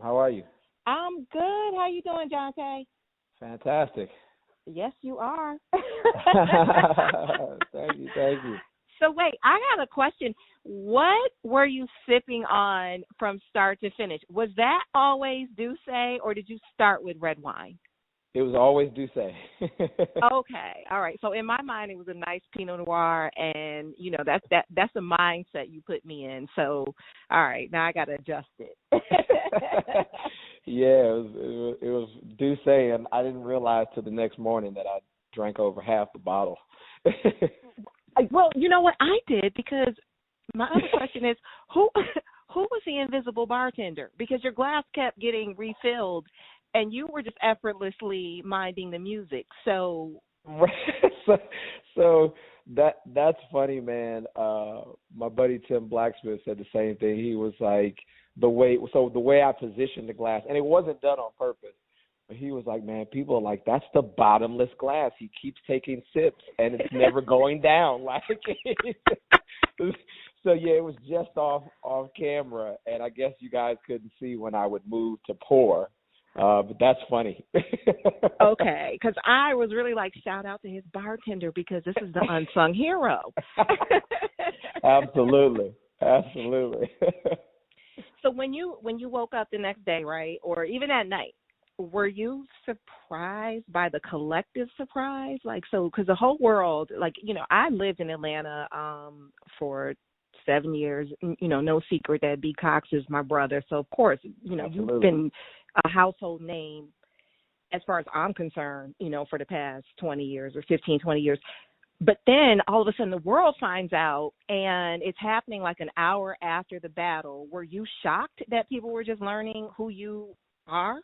How are you? I'm good. How you doing, Johnta? Fantastic. Yes, you are. Thank you. So wait, I got a question. What were you sipping on from start to finish? Was that always Douce, or did you start with red wine? It was always Douce. Okay, all right. So in my mind, it was a nice Pinot Noir, and that's the mindset you put me in. So all right, now I got to adjust it. Yeah, it was Douce, and I didn't realize till the next morning that I drank over half the bottle. Well, you know what I did, because my other question is who was the invisible bartender? Because your glass kept getting refilled, and you were just effortlessly minding the music. So that's funny, man. My buddy Tim Blacksmith said the same thing. He was like, the way I positioned the glass, and it wasn't done on purpose, but he was like, man, people are like, that's the bottomless glass. He keeps taking sips, and it's never going down. Like, so yeah, it was just off camera, and I guess you guys couldn't see when I would move to pour. But that's funny. Okay, because I was really like, shout out to his bartender, because this is the unsung hero. Absolutely. So when you woke up the next day, right, or even at night, were you surprised by the collective surprise? Like, so, because the whole world, like, I lived in Atlanta for 7 years. No secret that B. Cox is my brother. So, of course, Absolutely. You've been a household name as far as I'm concerned, for the past 20 years or 15, 20 years. But then all of a sudden the world finds out, and it's happening like an hour after the battle. Were you shocked that people were just learning who you are?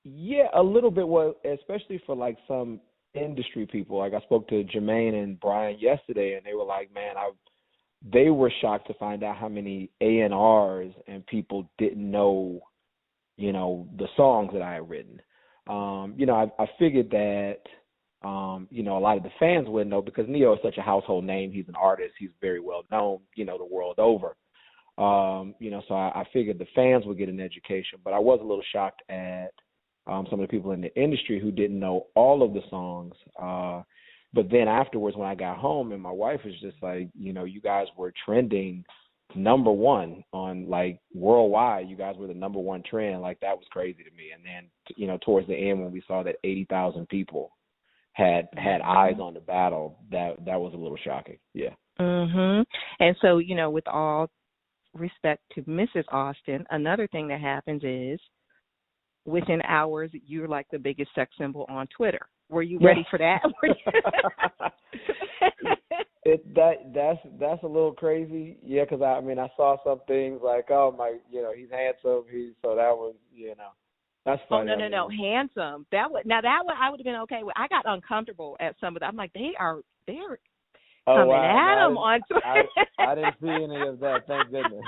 Yeah, a little bit. Well, especially for like some industry people. Like I spoke to Jermaine and Brian yesterday, and they were like, man, they were shocked to find out how many A&Rs and people didn't know, the songs that I had written. I figured that, a lot of the fans wouldn't know, because Neo is such a household name. He's an artist. He's very well known, the world over. So I figured the fans would get an education, but I was a little shocked at some of the people in the industry who didn't know all of the songs. But then afterwards, when I got home, and my wife was just like, you guys were trending number one on, like, worldwide. You guys were the number one trend. Like, that was crazy to me. And then, towards the end, when we saw that 80,000 people had eyes on the battle, that was a little shocking. Yeah. Mhm. And so, with all respect to Mrs. Austin, another thing that happens is within hours, you're like the biggest sex symbol on Twitter. Were you ready for that? That's a little crazy. Yeah, because I saw some things like, oh my, he's handsome. So that was, that's funny. Oh no, handsome. That would I would have been okay with. I got uncomfortable at some of that. I'm like, they're coming at him on Twitter. I didn't see any of that. Thank goodness.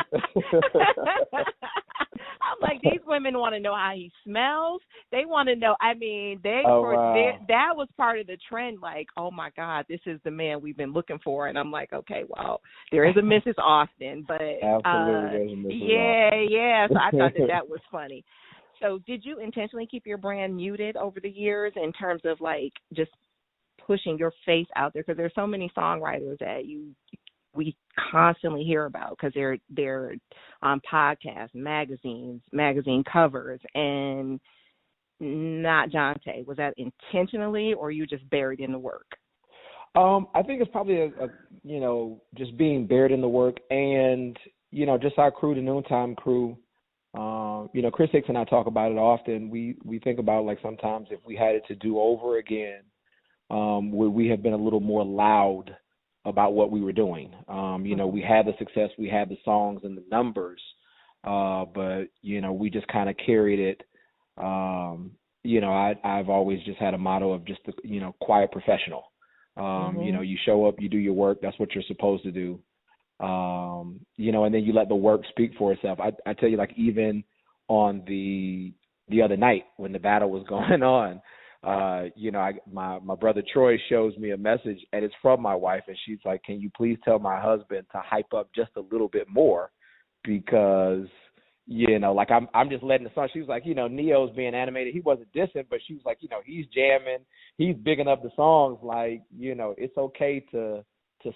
I'm like, these women want to know how he smells. They want to know. That was part of the trend. Like, oh my God, this is the man we've been looking for. And I'm like, okay, well, there is a Mrs. Austin, but absolutely, there's a Mrs. Austin. Yeah. So I thought that was funny. So did you intentionally keep your brand muted over the years in terms of like just pushing your face out there? Because there's so many songwriters that we constantly hear about, because they're on podcasts, magazine covers, and not Johnta. Was that intentionally, or you just buried in the work? I think it's probably just being buried in the work, and just our crew, the Noontime crew. Chris Hicks and I talk about it often. We think about, like, sometimes if we had it to do over again, would we have been a little more loud about what we were doing? We had the success, we had the songs and the numbers, but we just kind of carried it. I've always just had a motto of just the quiet professional. You show up, you do your work. That's what you're supposed to do. And then you let the work speak for itself. I tell you, like, even on the other night when the battle was going on, my brother Troy shows me a message, and it's from my wife, and she's like, can you please tell my husband to hype up just a little bit more, because like I'm just letting the song. She was like, Neo's being animated. He wasn't dissing, but she was like, he's jamming, he's bigging up the songs. Like, it's okay to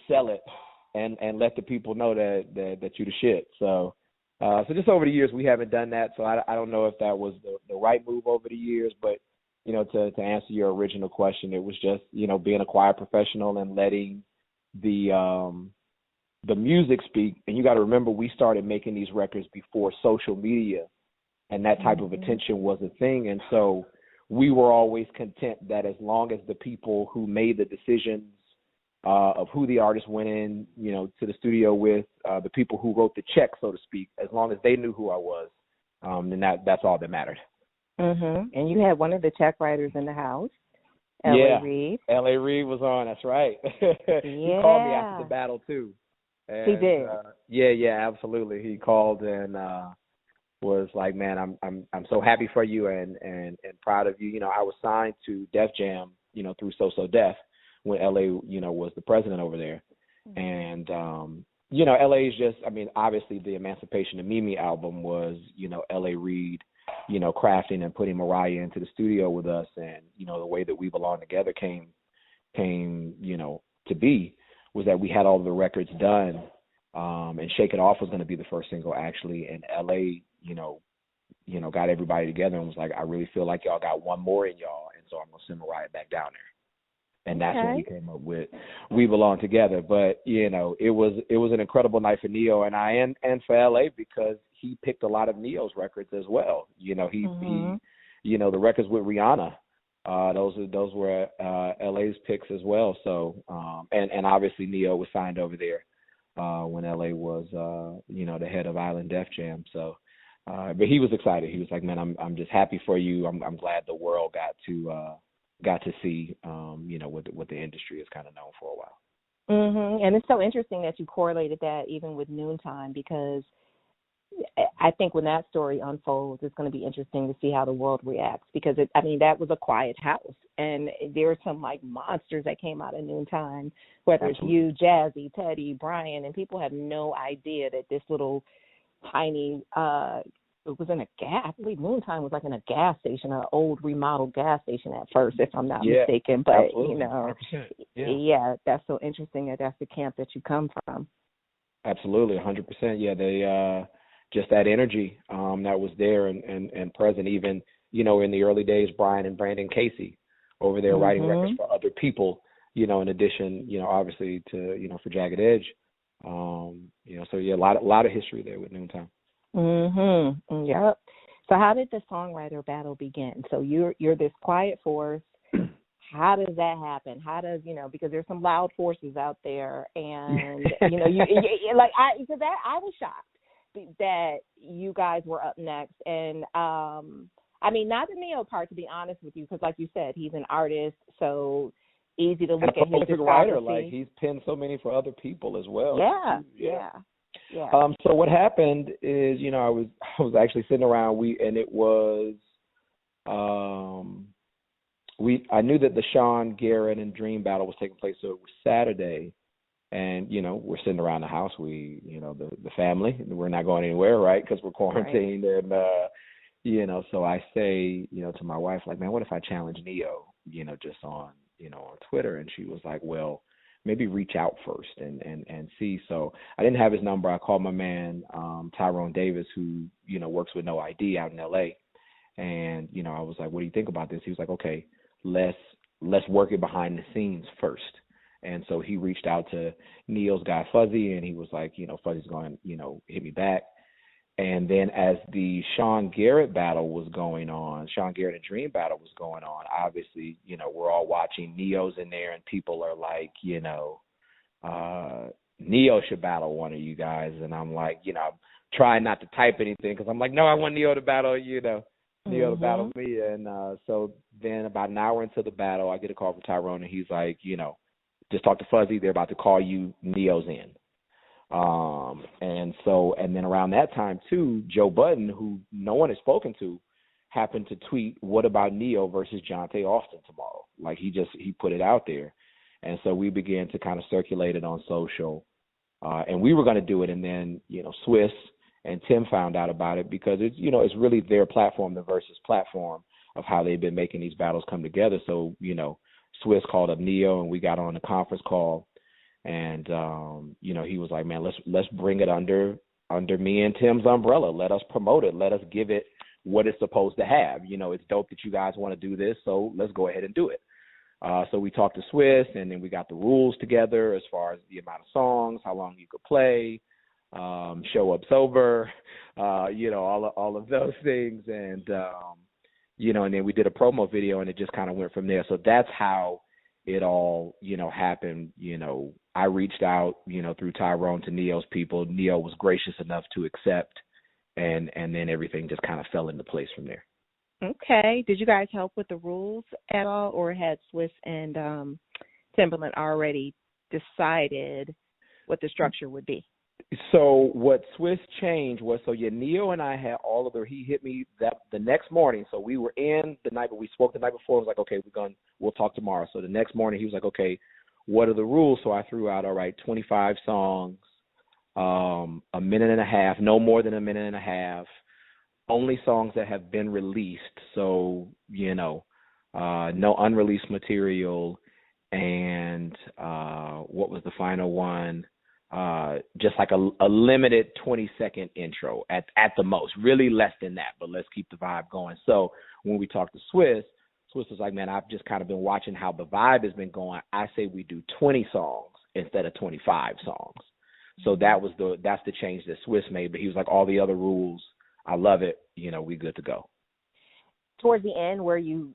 sell it and let the people know that you the shit. So just over the years we haven't done that. So I don't know if that was the right move over the years, but to answer your original question, it was just being a choir professional and letting the music speak. And you got to remember, we started making these records before social media and that type of attention was a thing. And so we were always content that as long as the people who made the decisions of who the artist went in, to the studio with, the people who wrote the check, so to speak, as long as they knew who I was, then that's all that mattered. And you had one of the check writers in the house, L.A. Reid. L.A. Reid was on. That's right. He called me after the battle too. And, he did. Yeah, absolutely. He called and was like, "Man, I'm so happy for you and proud of you." I was signed to Def Jam, through So Def when LA, was the president over there, and LA is just, obviously the Emancipation of Mimi album was, L.A. Reid, crafting and putting Mariah into the studio with us, and the way that We Belong Together came, to be. Was that we had all the records done, and Shake It Off was going to be the first single actually, and LA, got everybody together and was like, I really feel like y'all got one more in y'all, and so I'm going to send Mariah back down there. And that's when we came up with We Belong Together. But, it was an incredible night for Neo and I and for LA because he picked a lot of Neo's records as well. He the records with Rihanna. Those were LA's picks as well. So and obviously Neo was signed over there when LA was the head of Island Def Jam. So but he was excited. He was like, "Man, I'm just happy for you. I'm glad the world got to see what the industry is kind of known for a while." And it's so interesting that you correlated that even with Noontime, because I think when that story unfolds, it's going to be interesting to see how the world reacts, because that was a quiet house, and there were some like monsters that came out of Noontime, whether it's you, Jazzy, Teddy, Brian, and people have no idea that this little tiny, it was in a gas, I believe Noontime was like in a gas station, an old remodeled gas station at first, if I'm not mistaken. But, that's so interesting that that's the camp that you come from. Absolutely, 100%. Yeah, they just that energy that was there and present, even, in the early days, Brian and Brandon Casey over there writing records for other people, in addition, obviously to, for Jagged Edge. So yeah, a lot of history there with Noontime. Yep. So how did the songwriter battle begin? So you're this quiet force. How does that happen? How does, because there's some loud forces out there, and I was shocked that you guys were up next, and not the Neo part, to be honest with you, because like you said, he's an artist, so easy to look at his writer, like he's penned so many for other people as well. Yeah. So what happened is, I was actually sitting around. I knew that the Sean Garrett and Dream battle was taking place, so it was Saturday, and we're sitting around the house. We, the family, we're not going anywhere, right? Because we're quarantined, and so I say, to my wife, like, man, what if I challenge Neo, just on Twitter? And she was like, well, maybe reach out first and see. So I didn't have his number. I called my man, Tyrone Davis, who, works with No ID out in LA. And, I was like, what do you think about this? He was like, okay, let's work it behind the scenes first. And so he reached out to Neo's guy, Fuzzy, and he was like, Fuzzy's going to, hit me back. And then as the Sean Garrett battle was going on, Sean Garrett and Dream battle was going on, obviously, we're all watching. Neo's in there, and people are like, Neo should battle one of you guys. And I'm like, I'm trying not to type anything because I'm like, no, I want Neo to battle, Neo to battle me. And so then about an hour into the battle, I get a call from Tyrone, and he's like, just talk to Fuzzy. They're about to call you. Neo's in. And then around that time too, Joe Budden, who no one has spoken to, happened to tweet, what about Neo versus Johnta Austin tomorrow? Like he put it out there. And so we began to kind of circulate it on social. And we were going to do it. And then, Swiss and Tim found out about it because it's, you know, it's really their platform, the Versus platform of how they've been making these battles come together. So, you know, Swiss called up Neo and we got on a conference call, and you know, he was like, man, let's bring it under me and Tim's umbrella. Let us promote it. Let us give it what it's supposed to have. You know, it's dope that you guys want to do this, so let's go ahead and do it. So we talked to Swiss, and then we got the rules together as far as the amount of songs, how long you could play, show up sober, you know, all of those things. And, you know, and then we did a promo video, and it just kind of went from there. So that's how it all, you know, happened. You know, I reached out, you know, through Tyrone to Neo's people. Neo was gracious enough to accept, and then everything just kind of fell into place from there. Okay. Did you guys help with the rules at all, or had Swiss and Timberland already decided what the structure would be? So what Swiss changed was, Neo and I had all of he hit me the next morning. So we were in the night, but we spoke the night before. I was like, okay, we'll talk tomorrow. So the next morning he was like, okay, what are the rules? So I threw out, all right, 25 songs, a minute and a half, no more than a minute and a half. Only songs that have been released, so, you know, no unreleased material, and what was the final one? Just like a limited 20-second intro at the most, really less than that, but let's keep the vibe going. So when we talked to Swiss was like, man, I've just kind of been watching how the vibe has been going. I say we do 20 songs instead of 25 songs. So that's the change that Swiss made, but he was like, all the other rules, I love it. You know, we good to go. Towards the end, were you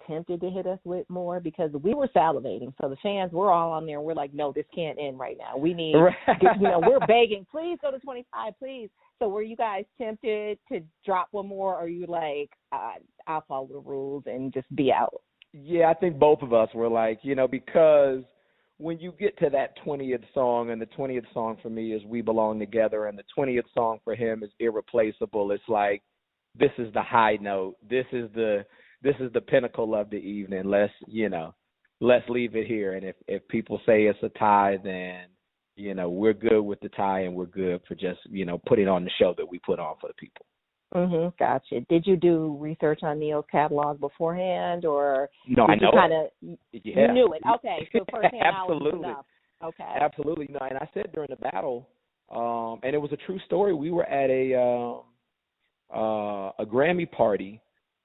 tempted to hit us with more? Because we were salivating. So the fans, we're all on there. We're like, no, this can't end right now. We need, you know, we're begging, please go to 25, please. So were you guys tempted to drop one more, or are you like, I'll follow the rules and just be out? Yeah, I think both of us were like, you know, because when you get to that 20th song, and the 20th song for me is We Belong Together, and the 20th song for him is Irreplaceable, it's like, this is the high note. This is the pinnacle of the evening. Let's leave it here. And if people say it's a tie, then, you know, we're good with the tie, and we're good for just, you know, putting on the show that we put on for the people. Gotcha. Did you do research on Neo's catalog beforehand, or no? I know. You knew it. Okay, so firsthand knowledge was enough. Okay. Absolutely. No, and I said during the battle, and it was a true story. We were at a Grammy party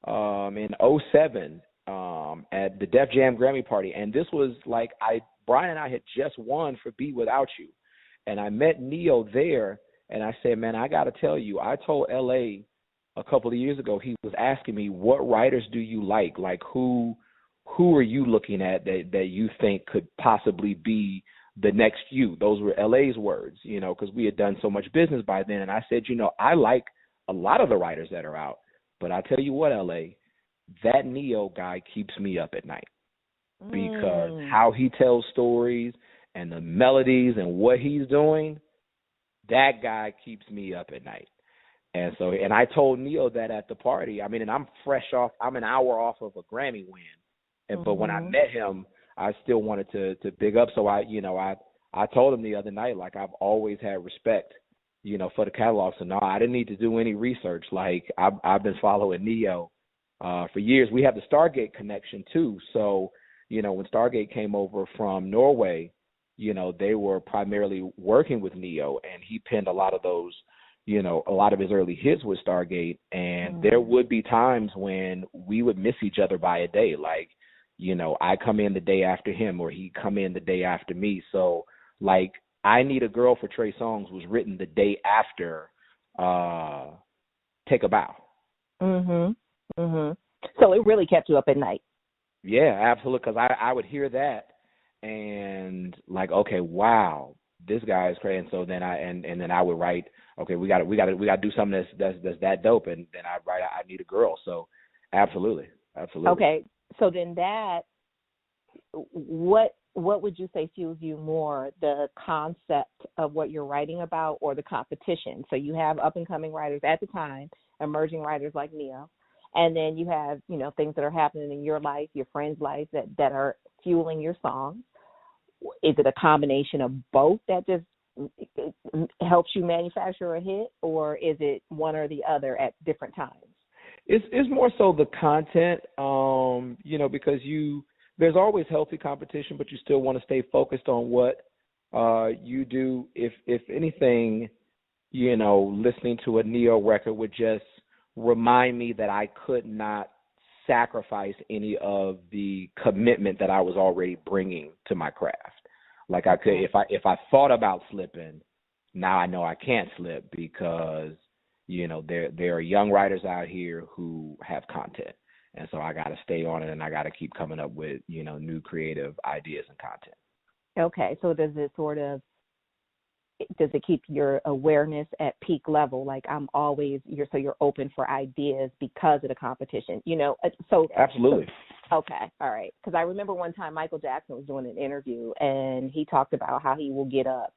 in 2007 at the Def Jam Grammy party, and this was like Brian and I had just won for Be Without You, and I met Neo there, and I said, man, I got to tell you, I told LA a couple of years ago, he was asking me, what writers do you like who are you looking at that you think could possibly be the next you? Those were LA's words, you know, because we had done so much business by then. And I said, you know, I like a lot of the writers that are out, but I tell you what, LA, that Neo guy keeps me up at night because how he tells stories and the melodies and what he's doing, that guy keeps me up at night. And so, and I told Neo that at the party. I mean, and I'm an hour off of a Grammy win. And but when I met him, I still wanted to big up. So I told him the other night, like, I've always had respect, you know, for the catalog. So no, I didn't need to do any research. Like, I've been following Neo for years. We have the Stargate connection too. So, you know, when Stargate came over from Norway, you know, they were primarily working with Neo, and he penned a lot of those, you know, a lot of his early hits with Stargate. And there would be times when we would miss each other by a day. Like, you know, I come in the day after him, or he come in the day after me. So, like, I Need a Girl for Trey Songz was written the day after Take a Bow. So it really kept you up at night. Yeah, absolutely. Because I would hear that and like, okay, wow, this guy is crazy. And so then I would write, okay, we got to do something that's that dope. And then I write I Need a Girl. So absolutely. Okay, so then what would you say fuels you more, the concept of what you're writing about or the competition? So you have up and coming writers at the time, emerging writers like Neo, and then you have, you know, things that are happening in your life, your friends' life that are fueling your songs. Is it a combination of both that just helps you manufacture a hit, or is it one or the other at different times? It's more so the content, because there's always healthy competition, but you still want to stay focused on what you do. If anything, listening to a Neo record would just remind me that I could not sacrifice any of the commitment that I was already bringing to my craft. Like I could, if I thought about slipping, now I know I can't slip because, there are young writers out here who have content. And so I got to stay on it, and I got to keep coming up with, new creative ideas and content. Okay. So does it keep your awareness at peak level? Like you're open for ideas because of the competition, so. Absolutely. Okay. All right. Because I remember one time Michael Jackson was doing an interview, and he talked about how he will get up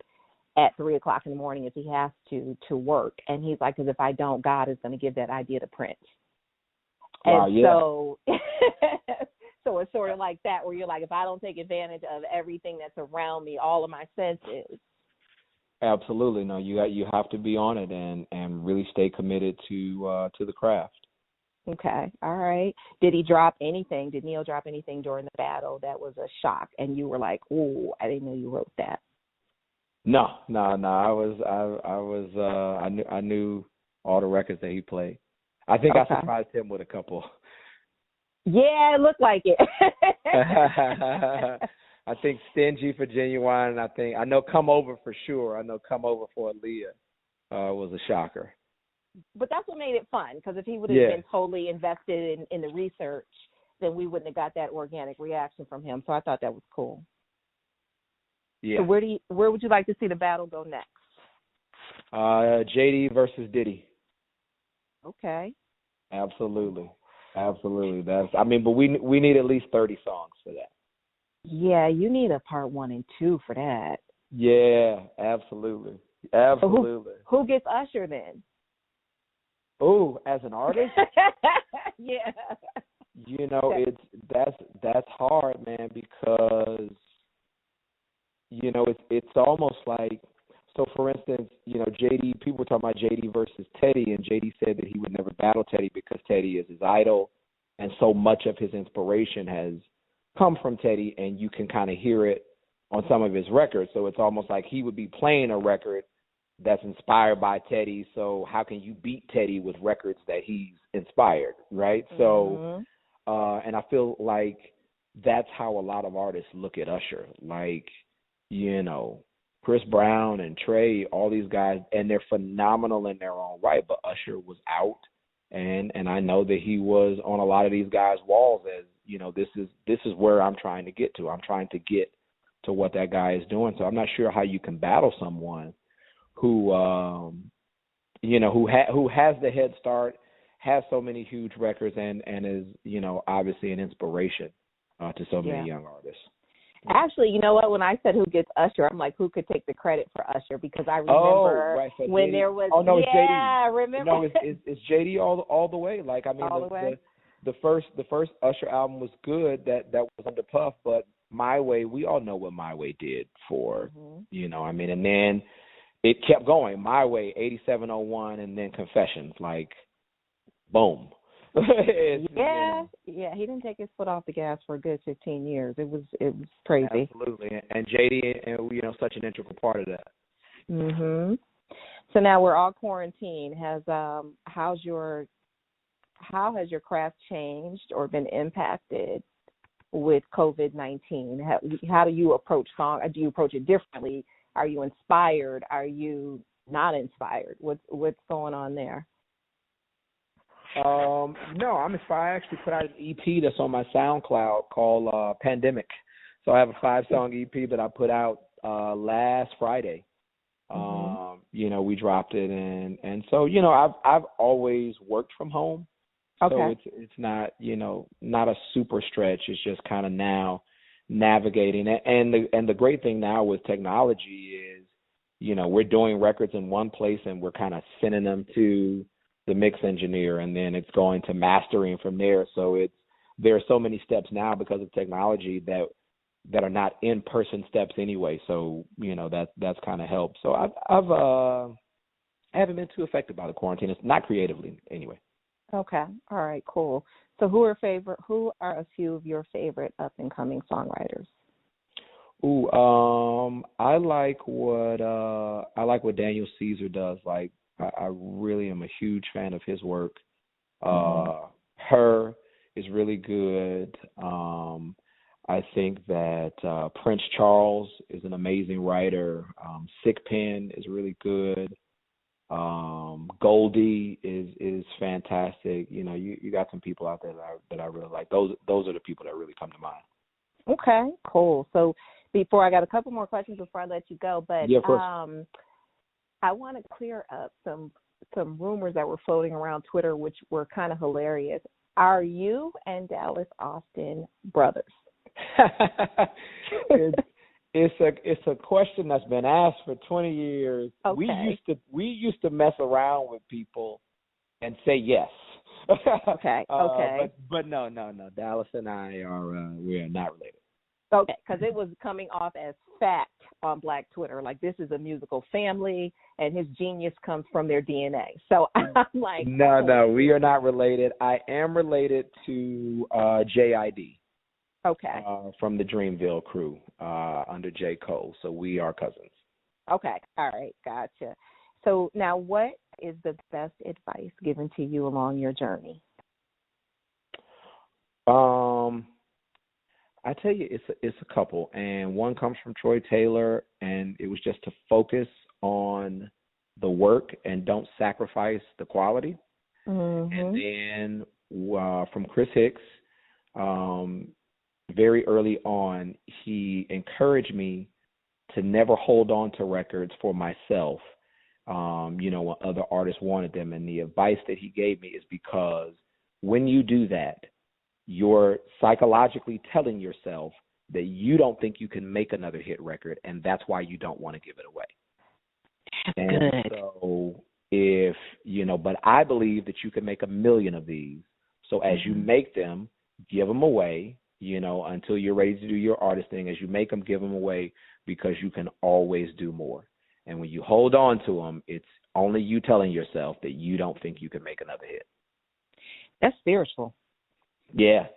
at 3:00 in the morning if he has to work. And he's like, because if I don't, God is going to give that idea to Prince. Wow, and yeah. so, so it's sort of like that, where you're like, if I don't take advantage of everything that's around me, all of my senses. Absolutely. No, you have to be on it and really stay committed to the craft. Okay. All right. Did he drop anything? Did Neil drop anything during the battle that was a shock, and you were like, "Ooh, I didn't know you wrote that"? No. I knew all the records that he played. I think I surprised him with a couple. Yeah, it looked like it. I think Stingy for Genuine, and I know Come Over for sure. I know Come Over for Aaliyah was a shocker. But that's what made it fun, because if he would have been totally invested in the research, then we wouldn't have got that organic reaction from him. So I thought that was cool. Yeah. So where would you like to see the battle go next? JD versus Diddy. Okay. Absolutely. But we need at least 30 songs for that. Yeah, you need a part 1 and 2 for that. Yeah, absolutely. So who gets Usher then? Oh, as an artist? Yeah. That's hard, man, because it's almost like, so for instance, JD, people were talking about JD versus Teddy, and JD said that he would never battle Teddy because Teddy is his idol, and so much of his inspiration has come from Teddy, and you can kind of hear it on some of his records. So it's almost like he would be playing a record that's inspired by Teddy, so how can you beat Teddy with records that he's inspired, right? Mm-hmm. So, and I feel like that's how a lot of artists look at Usher. Like, Chris Brown and Trey, all these guys, and they're phenomenal in their own right, but Usher was out, and I know that he was on a lot of these guys' walls as, this is where I'm trying to get to. I'm trying to get to what that guy is doing. So I'm not sure how you can battle someone who has the head start, has so many huge records, and is, obviously an inspiration to so many young artists. Actually, you know what? When I said who gets Usher, I'm like, who could take the credit for Usher? Because I remember when JD, there was. Oh no, it's JD. Yeah, remember? No, it's JD all the way. Like, I mean, all the way. The first Usher album was good. That was under Puff, but My Way, we all know what My Way did for and then it kept going. My Way, 8701, and then Confessions, like, boom. Yeah, he didn't take his foot off the gas for a good 15 years. It was crazy. Absolutely, and JD, and such an integral part of that. Mhm. So now we're all quarantined. How has your craft changed or been impacted with COVID-19? How do you approach song? Do you approach it differently? Are you inspired? Are you not inspired? What's going on there? No, I'm inspired. I actually put out an EP that's on my SoundCloud called Pandemic. So I have a 5-song EP that I put out last Friday. Mm-hmm. We dropped it, and so I've always worked from home. Okay. So it's not not a super stretch. It's just kind of now navigating it. And the great thing now with technology is we're doing records in one place and we're kind of sending them to the mix engineer, and then it's going to mastering from there. So there are so many steps now because of technology that that are not in-person steps anyway. So, that's kind of helped. So I haven't been too affected by the quarantine. It's not creatively anyway. Okay. All right, cool. So who are a few of your favorite up and coming songwriters? Ooh, I like what Daniel Caesar does. Like, I really am a huge fan of his work. Her is really good. I think that Prince Charles is an amazing writer. Sick Pen is really good. Goldie is fantastic. You got some people out there that I really like. Those are the people that really come to mind. Okay, cool. So I got a couple more questions before I let you go, but yeah, of course. I want to clear up some rumors that were floating around Twitter, which were kind of hilarious. Are you and Dallas Austin brothers? It's a question that's been asked for 20 years. Okay. We used to mess around with people and say yes. Okay. But no. Dallas and I we are not related. Okay, because it was coming off as fact on Black Twitter, like this is a musical family and his genius comes from their DNA. So I'm like, no, we are not related. I am related to JID. Okay. From the Dreamville crew under J. Cole. So we are cousins. Okay. All right. Gotcha. So now what is the best advice given to you along your journey? I tell you, it's a couple, and one comes from Troy Taylor, and it was just to focus on the work and don't sacrifice the quality. And then from Chris Hicks, very early on, he encouraged me to never hold on to records for myself, when other artists wanted them. And the advice that he gave me is because when you do that, you're psychologically telling yourself that you don't think you can make another hit record, and that's why you don't want to give it away. Good. So but I believe that you can make 1 million of these. So as you make them, give them away, until you're ready to do your artist thing. As you make them, give them away, because you can always do more. And when you hold on to them, it's only you telling yourself that you don't think you can make another hit. That's spiritual. Yeah.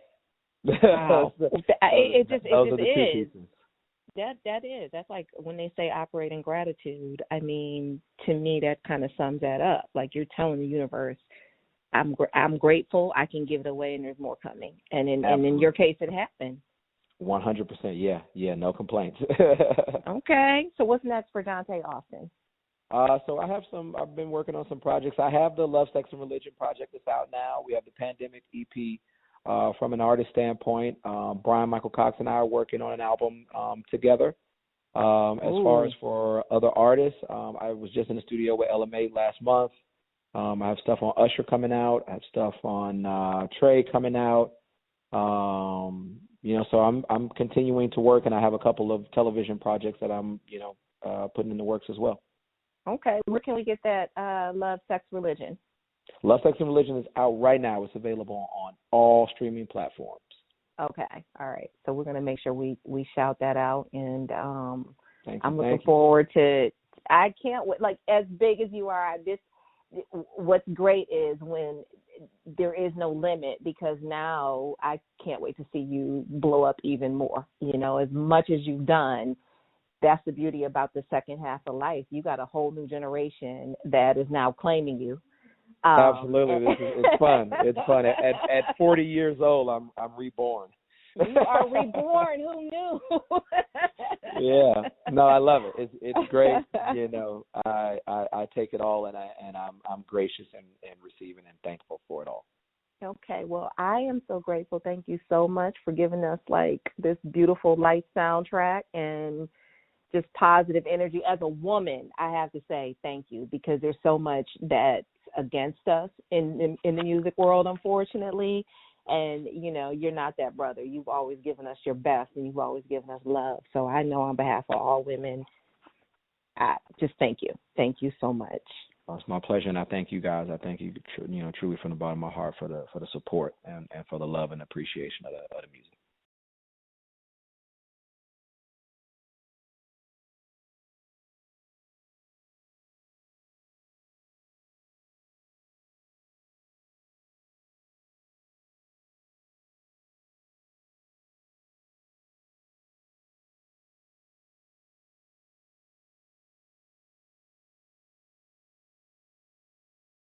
Wow. It just is. That is. That's like when they say operate in gratitude. I mean, to me, that kind of sums that up. Like you're telling the universe, I'm grateful. I can give it away, and there's more coming. And in your case, it happened. 100%. Yeah. No complaints. Okay. So what's next for Johnta Austin? So I've been working on some projects. I have the Love, Sex, and Religion project that's out now. We have the Pandemic EP. From an artist standpoint, Brian Michael Cox and I are working on an album together. As far as for other artists, I was just in the studio with LMA last month. I have stuff on Usher coming out. I have stuff on Trey coming out. So I'm continuing to work, and I have a couple of television projects that I'm putting in the works as well. Okay, where can we get that Love, Sex, Religion? Love, Sex, and Religion is out right now. It's available on all streaming platforms. Okay. All right. So we're going to make sure we shout that out. And I'm looking Thank forward to – I can't wait. Like, as big as you are, what's great is when there is no limit, because now I can't wait to see you blow up even more. As much as you've done, that's the beauty about the second half of life. You got a whole new generation that is now claiming you. Absolutely, it's fun. It's fun. At 40 years old, I'm reborn. You are reborn. Who knew? Yeah. No, I love it. It's great. I take it all, and I'm gracious and receiving and thankful for it all. Okay. Well, I am so grateful. Thank you so much for giving us this beautiful light soundtrack and just positive energy. As a woman, I have to say thank you, because there's so much that's against us in the music world, unfortunately. And, you're not that brother. You've always given us your best, and you've always given us love. So I know on behalf of all women, I just thank you. Thank you so much. Well, it's my pleasure, and I thank you guys. I thank you, truly from the bottom of my heart for the support and for the love and appreciation of the music.